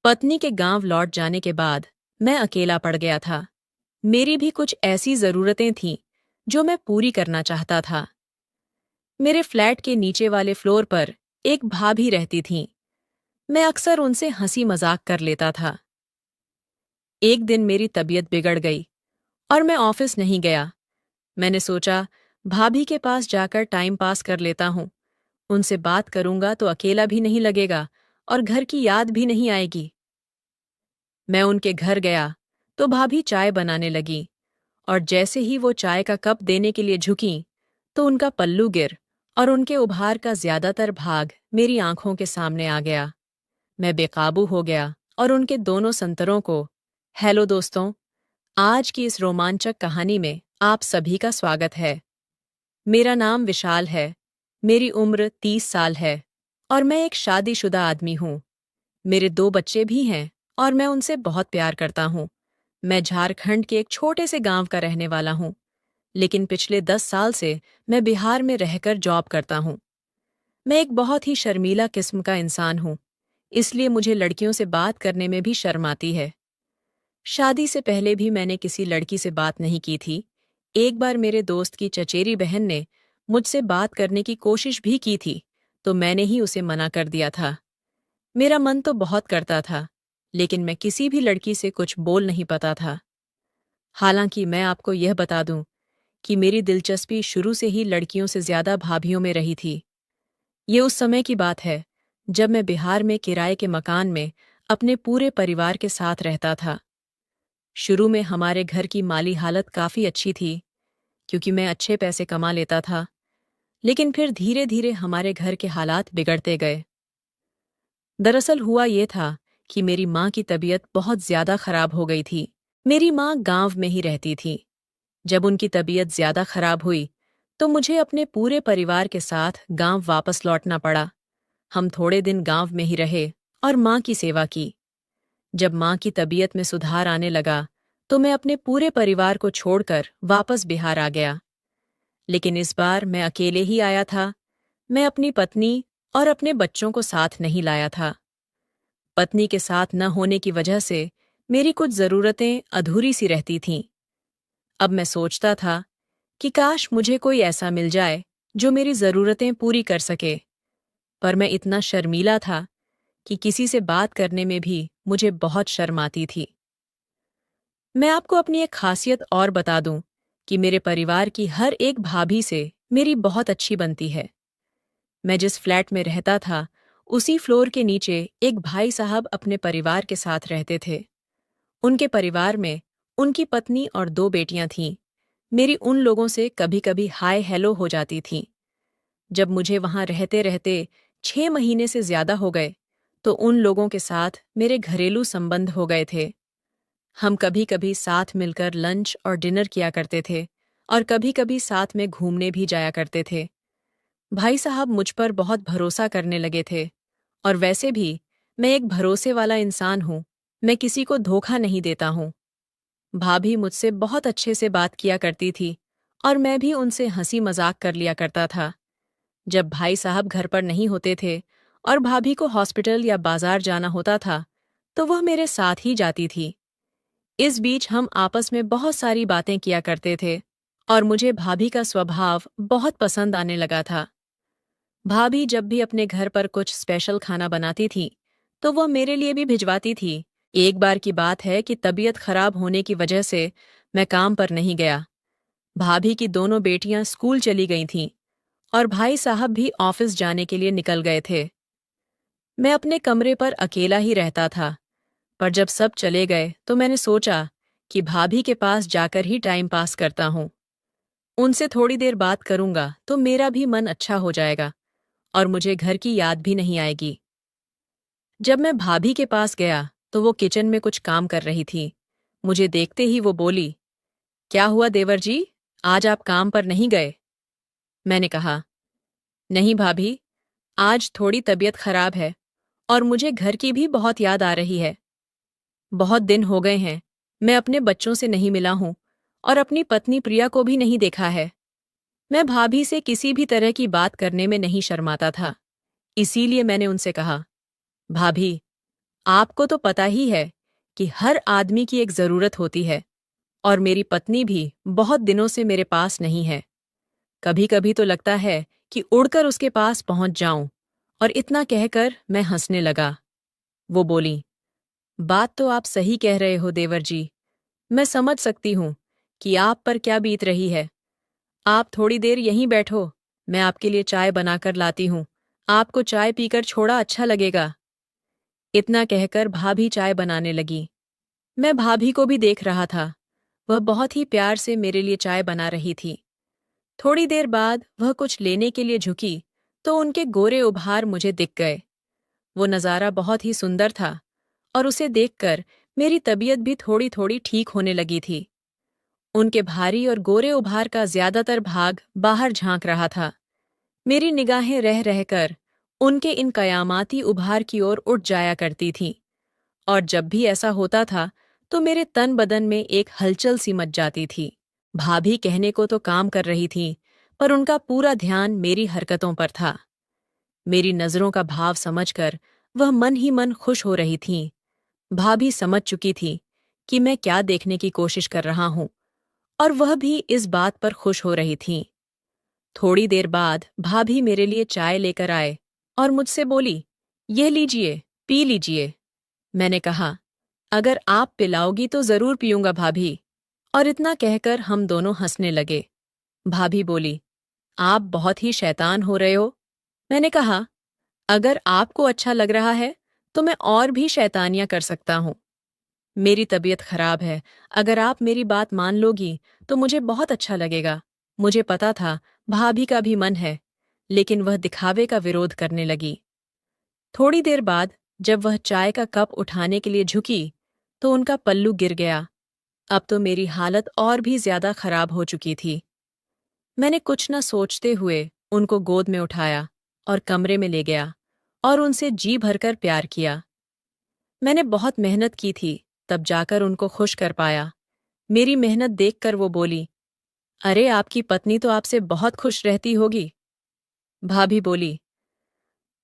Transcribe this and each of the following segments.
पत्नी के गांव लौट जाने के बाद मैं अकेला पड़ गया था। मेरी भी कुछ ऐसी जरूरतें थीं जो मैं पूरी करना चाहता था। मेरे फ्लैट के नीचे वाले फ्लोर पर एक भाभी रहती थीं। मैं अक्सर उनसे हंसी मजाक कर लेता था। एक दिन मेरी तबीयत बिगड़ गई और मैं ऑफिस नहीं गया। मैंने सोचा भाभी के पास जाकर टाइम पास कर लेता हूँ। उनसे बात करूंगा तो अकेला भी नहीं लगेगा और घर की याद भी नहीं आएगी। मैं उनके घर गया तो भाभी चाय बनाने लगी और जैसे ही वो चाय का कप देने के लिए झुकीं तो उनका पल्लू गिर और उनके उभार का ज्यादातर भाग मेरी आंखों के सामने आ गया। मैं बेकाबू हो गया और उनके दोनों संतरों को, हेलो दोस्तों, आज की इस रोमांचक कहानी में आप सभी का स्वागत है। मेरा नाम विशाल है। मेरी उम्र 30 साल है और मैं एक शादीशुदा आदमी हूँ। मेरे 2 बच्चे भी हैं और मैं उनसे बहुत प्यार करता हूँ। मैं झारखंड के एक छोटे से गांव का रहने वाला हूँ, लेकिन पिछले 10 साल से मैं बिहार में रहकर जॉब करता हूँ। मैं एक बहुत ही शर्मीला किस्म का इंसान हूँ, इसलिए मुझे लड़कियों से बात करने में भी शर्म आती है। शादी से पहले भी मैंने किसी लड़की से बात नहीं की थी। एक बार मेरे दोस्त की चचेरी बहन ने मुझसे बात करने की कोशिश भी की थी, तो मैंने ही उसे मना कर दिया था। मेरा मन तो बहुत करता था, लेकिन मैं किसी भी लड़की से कुछ बोल नहीं पाता था। हालांकि मैं आपको यह बता दूं कि मेरी दिलचस्पी शुरू से ही लड़कियों से ज्यादा भाभियों में रही थी। ये उस समय की बात है जब मैं बिहार में किराए के मकान में अपने पूरे परिवार के साथ रहता था। शुरू में हमारे घर की माली हालत काफी अच्छी थी, क्योंकि मैं अच्छे पैसे कमा लेता था, लेकिन फिर धीरे धीरे हमारे घर के हालात बिगड़ते गए। दरअसल हुआ ये था कि मेरी माँ की तबीयत बहुत ज्यादा खराब हो गई थी। मेरी माँ गांव में ही रहती थी। जब उनकी तबीयत ज्यादा खराब हुई तो मुझे अपने पूरे परिवार के साथ गांव वापस लौटना पड़ा। हम थोड़े दिन गांव में ही रहे और माँ की सेवा की। जब माँ की तबीयत में सुधार आने लगा तो मैं अपने पूरे परिवार को छोड़कर वापस बिहार आ गया। लेकिन इस बार मैं अकेले ही आया था। मैं अपनी पत्नी और अपने बच्चों को साथ नहीं लाया था। पत्नी के साथ न होने की वजह से मेरी कुछ जरूरतें अधूरी सी रहती थीं। अब मैं सोचता था कि काश मुझे कोई ऐसा मिल जाए जो मेरी जरूरतें पूरी कर सके, पर मैं इतना शर्मीला था कि किसी से बात करने में भी मुझे बहुत शर्म आती थी। मैं आपको अपनी एक खासियत और बता दूं कि मेरे परिवार की हर एक भाभी से मेरी बहुत अच्छी बनती है। मैं जिस फ्लैट में रहता था, उसी फ्लोर के नीचे एक भाई साहब अपने परिवार के साथ रहते थे। उनके परिवार में उनकी पत्नी और 2 बेटियां थीं। मेरी उन लोगों से कभी-कभी हाय हेलो हो जाती थी। जब मुझे वहां रहते रहते 6 महीने से ज्यादा हो गए, तो उन लोगों के साथ मेरे घरेलू संबंध हो गए थे। हम कभी-कभी साथ मिलकर लंच और डिनर किया करते थे और कभी-कभी साथ में घूमने भी जाया करते थे। भाई साहब मुझ पर बहुत भरोसा करने लगे थे और वैसे भी मैं एक भरोसे वाला इंसान हूँ। मैं किसी को धोखा नहीं देता हूँ। भाभी मुझसे बहुत अच्छे से बात किया करती थी और मैं भी उनसे हंसी मजाक कर लिया करता था। जब भाई साहब घर पर नहीं होते थे और भाभी को हॉस्पिटल या बाजार जाना होता था, तो वह मेरे साथ ही जाती थी। इस बीच हम आपस में बहुत सारी बातें किया करते थे और मुझे भाभी का स्वभाव बहुत पसंद आने लगा था। भाभी जब भी अपने घर पर कुछ स्पेशल खाना बनाती थी, तो वह मेरे लिए भी भिजवाती थी। एक बार की बात है कि तबीयत खराब होने की वजह से मैं काम पर नहीं गया। भाभी की दोनों बेटियां स्कूल चली गई थीं और भाई साहब भी ऑफिस जाने के लिए निकल गए थे। मैं अपने कमरे पर अकेला ही रहता था, पर जब सब चले गए तो मैंने सोचा कि भाभी के पास जाकर ही टाइम पास करता हूँ। उनसे थोड़ी देर बात करूंगा तो मेरा भी मन अच्छा हो जाएगा और मुझे घर की याद भी नहीं आएगी। जब मैं भाभी के पास गया तो वो किचन में कुछ काम कर रही थी। मुझे देखते ही वो बोली, क्या हुआ देवर जी, आज आप काम पर नहीं गए? मैंने कहा, नहीं भाभी, आज थोड़ी तबीयत खराब है और मुझे घर की भी बहुत याद आ रही है। बहुत दिन हो गए हैं, मैं अपने बच्चों से नहीं मिला हूं और अपनी पत्नी प्रिया को भी नहीं देखा है। मैं भाभी से किसी भी तरह की बात करने में नहीं शर्माता था। इसीलिए मैंने उनसे कहा, भाभी, आपको तो पता ही है कि हर आदमी की एक ज़रूरत होती है, और मेरी पत्नी भी बहुत दिनों से मेरे पास नहीं है। कभी कभी तो लगता है कि उड़कर उसके पास पहुंच जाऊं। और इतना कहकर मैं हंसने लगा। वो बोली, बात तो आप सही कह रहे हो देवर जी। मैं समझ सकती हूँ कि आप पर क्या बीत रही है। आप थोड़ी देर यहीं बैठो, मैं आपके लिए चाय बनाकर लाती हूँ। आपको चाय पीकर छोड़ा अच्छा लगेगा। इतना कहकर भाभी चाय बनाने लगी। मैं भाभी को भी देख रहा था। वह बहुत ही प्यार से मेरे लिए चाय बना रही थी। थोड़ी देर बाद वह कुछ लेने के लिए झुकी तो उनके गोरे उभार मुझे दिख गए। वो नज़ारा बहुत ही सुंदर था, और उसे देखकर मेरी तबीयत भी थोड़ी थोड़ी ठीक होने लगी थी। उनके भारी और गोरे उभार का ज्यादातर भाग बाहर झांक रहा था। मेरी निगाहें रह रहकर उनके इन कयामाती उभार की ओर उठ जाया करती थीं, और जब भी ऐसा होता था तो मेरे तन बदन में एक हलचल सी मच जाती थी। भाभी कहने को तो काम कर रही थीं, पर उनका पूरा ध्यान मेरी हरकतों पर था। मेरी नज़रों का भाव समझकर वह मन ही मन खुश हो रही थीं। भाभी समझ चुकी थी कि मैं क्या देखने की कोशिश कर रहा हूं, और वह भी इस बात पर खुश हो रही थीं। थोड़ी देर बाद भाभी मेरे लिए चाय लेकर आए और मुझसे बोली, यह लीजिए, पी लीजिए। मैंने कहा, अगर आप पिलाओगी तो जरूर पीऊंगा भाभी। और इतना कहकर हम दोनों हंसने लगे। भाभी बोली, आप बहुत ही शैतान हो रहे हो। मैंने कहा, अगर आपको अच्छा लग रहा है तो मैं और भी शैतानियां कर सकता हूं। मेरी तबीयत खराब है, अगर आप मेरी बात मान लोगी तो मुझे बहुत अच्छा लगेगा। मुझे पता था भाभी का भी मन है, लेकिन वह दिखावे का विरोध करने लगी। थोड़ी देर बाद जब वह चाय का कप उठाने के लिए झुकी तो उनका पल्लू गिर गया। अब तो मेरी हालत और भी ज्यादा खराब हो चुकी थी। मैंने कुछ न सोचते हुए उनको गोद में उठाया और कमरे में ले गया और उनसे जी भरकर प्यार किया। मैंने बहुत मेहनत की थी, तब जाकर उनको खुश कर पाया। मेरी मेहनत देखकर वो बोली, अरे आपकी पत्नी तो आपसे बहुत खुश रहती होगी। भाभी बोली,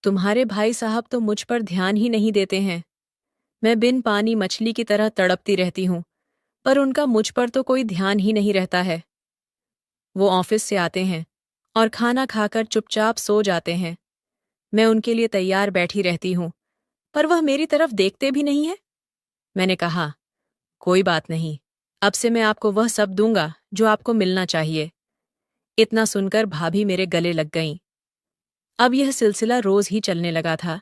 तुम्हारे भाई साहब तो मुझ पर ध्यान ही नहीं देते हैं। मैं बिन पानी मछली की तरह तड़पती रहती हूँ, पर उनका मुझ पर तो कोई ध्यान ही नहीं रहता है। वो ऑफिस से आते हैं और खाना खाकर चुपचाप सो जाते हैं। मैं उनके लिए तैयार बैठी रहती हूँ, पर वह मेरी तरफ देखते भी नहीं है। मैंने कहा, कोई बात नहीं, अब से मैं आपको वह सब दूंगा जो आपको मिलना चाहिए। इतना सुनकर भाभी मेरे गले लग गईं। अब यह सिलसिला रोज ही चलने लगा था।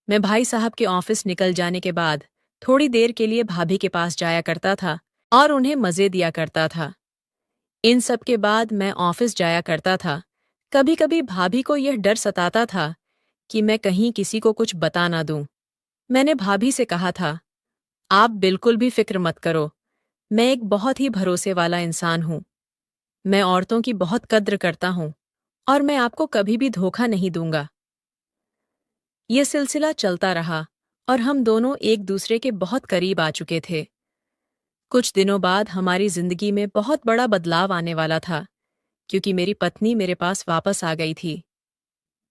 मैं भाई साहब के ऑफिस निकल जाने के बाद थोड़ी देर के लिए भाभी के पास जाया करता था और उन्हें मजे दिया करता था। इन सब के बाद मैं ऑफिस जाया करता था। कभी कभी भाभी को यह डर सताता था कि मैं कहीं किसी को कुछ बता ना दूं। मैंने भाभी से कहा था, आप बिल्कुल भी फिक्र मत करो, मैं एक बहुत ही भरोसे वाला इंसान हूं। मैं औरतों की बहुत कद्र करता हूं, और मैं आपको कभी भी धोखा नहीं दूंगा। ये सिलसिला चलता रहा और हम दोनों एक दूसरे के बहुत करीब आ चुके थे। कुछ दिनों बाद हमारी जिंदगी में बहुत बड़ा बदलाव आने वाला था, क्योंकि मेरी पत्नी मेरे पास वापस आ गई थी।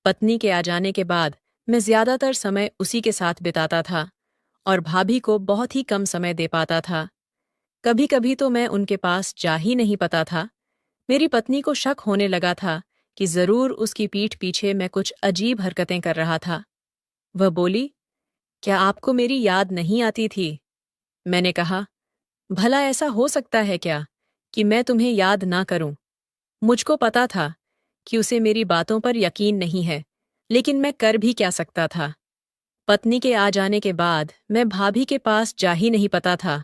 पत्नी के आ जाने के बाद मैं ज्यादातर समय उसी के साथ बिताता था और भाभी को बहुत ही कम समय दे पाता था। कभी कभी तो मैं उनके पास जा ही नहीं पाता था। मेरी पत्नी को शक होने लगा था कि जरूर उसकी पीठ पीछे मैं कुछ अजीब हरकतें कर रहा था। वह बोली, क्या आपको मेरी याद नहीं आती थी? मैंने कहा, भला ऐसा हो सकता है क्या कि मैं तुम्हें याद ना करूं? मुझको पता था कि उसे मेरी बातों पर यकीन नहीं है, लेकिन मैं कर भी क्या सकता था। पत्नी के आ जाने के बाद मैं भाभी के पास जा ही नहीं पाता था,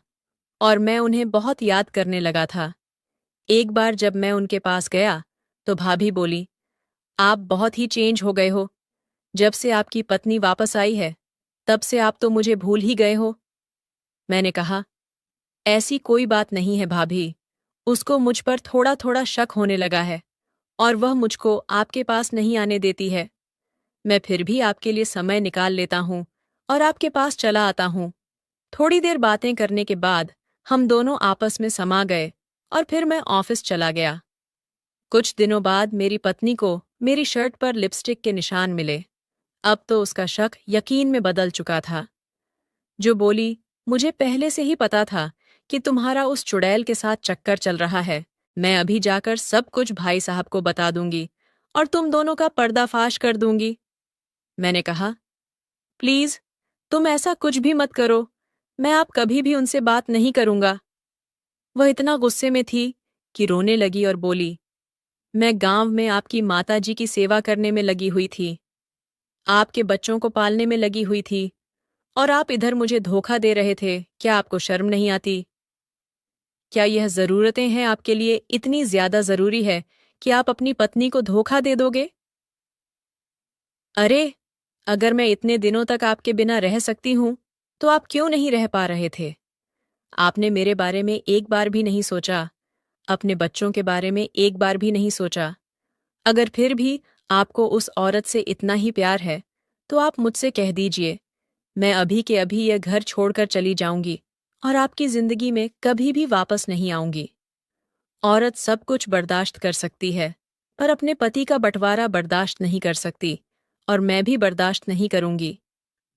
और मैं उन्हें बहुत याद करने लगा था। एक बार जब मैं उनके पास गया तो भाभी बोली, आप बहुत ही चेंज हो गए हो। जब से आपकी पत्नी वापस आई है, तब से आप तो मुझे भूल ही गए हो। मैंने कहा, ऐसी कोई बात नहीं है भाभी, उसको मुझ पर थोड़ा थोड़ा शक होने लगा है, और वह मुझको आपके पास नहीं आने देती है। मैं फिर भी आपके लिए समय निकाल लेता हूँ और आपके पास चला आता हूँ। थोड़ी देर बातें करने के बाद हम दोनों आपस में समा गए और फिर मैं ऑफिस चला गया। कुछ दिनों बाद मेरी पत्नी को मेरी शर्ट पर लिपस्टिक के निशान मिले। अब तो उसका शक यकीन में बदल चुका था। जो बोली, मुझे पहले से ही पता था कि तुम्हारा उस चुड़ैल के साथ चक्कर चल रहा है। मैं अभी जाकर सब कुछ भाई साहब को बता दूंगी और तुम दोनों का पर्दाफाश कर दूंगी। मैंने कहा, प्लीज, तुम ऐसा कुछ भी मत करो। मैं आप कभी भी उनसे बात नहीं करूंगा। वह इतना गुस्से में थी कि रोने लगी और बोली, मैं गांव में आपकी माताजी की सेवा करने में लगी हुई थी, आपके बच्चों को पालने में लगी हुई थी, और आप इधर मुझे धोखा दे रहे थे। क्या आपको शर्म नहीं आती? क्या यह ज़रूरतें हैं आपके लिए इतनी ज़्यादा ज़रूरी है कि आप अपनी पत्नी को धोखा दे दोगे? अरे, अगर मैं इतने दिनों तक आपके बिना रह सकती हूं, तो आप क्यों नहीं रह पा रहे थे? आपने मेरे बारे में एक बार भी नहीं सोचा, अपने बच्चों के बारे में एक बार भी नहीं सोचा। अगर फिर भी आपको उस औरत से इतना ही प्यार है, तो आप मुझसे कह दीजिए, मैं अभी के अभी यह घर छोड़कर चली जाऊंगी और आपकी जिंदगी में कभी भी वापस नहीं आऊंगी। औरत सब कुछ बर्दाश्त कर सकती है, पर अपने पति का बंटवारा बर्दाश्त नहीं कर सकती, और मैं भी बर्दाश्त नहीं करूंगी।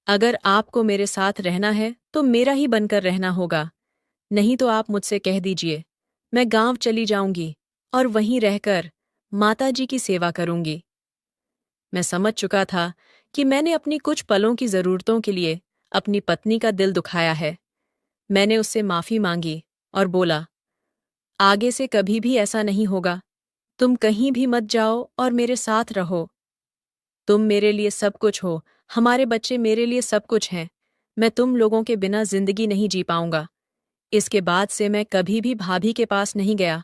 अगर आपको मेरे साथ रहना है तो मेरा ही बनकर रहना होगा, नहीं तो आप मुझसे कह दीजिए, मैं गांव चली जाऊंगी और वहीं रहकर माताजी की सेवा करूंगी। मैं समझ चुका था कि मैंने अपनी कुछ पलों की जरूरतों के लिए अपनी पत्नी का दिल दुखाया है। मैंने उससे माफी मांगी और बोला, आगे से कभी भी ऐसा नहीं होगा। तुम कहीं भी मत जाओ और मेरे साथ रहो। तुम मेरे लिए सब कुछ हो, हमारे बच्चे मेरे लिए सब कुछ हैं। मैं तुम लोगों के बिना जिंदगी नहीं जी पाऊंगा। इसके बाद से मैं कभी भी भाभी के पास नहीं गया।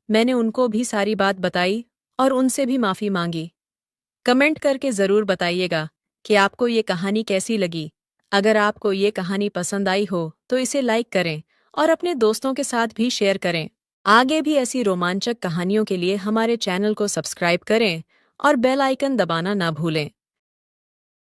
मैंने उनको भी सारी बात बताई और उनसे भी माफी मांगी। कमेंट करके ज़रूर बताइएगा कि आपको ये कहानी कैसी लगी। अगर आपको ये कहानी पसंद आई हो तो इसे लाइक करें और अपने दोस्तों के साथ भी शेयर करें। आगे भी ऐसी रोमांचक कहानियों के लिए हमारे चैनल को सब्सक्राइब करें और बेल आइकन दबाना ना भूलें।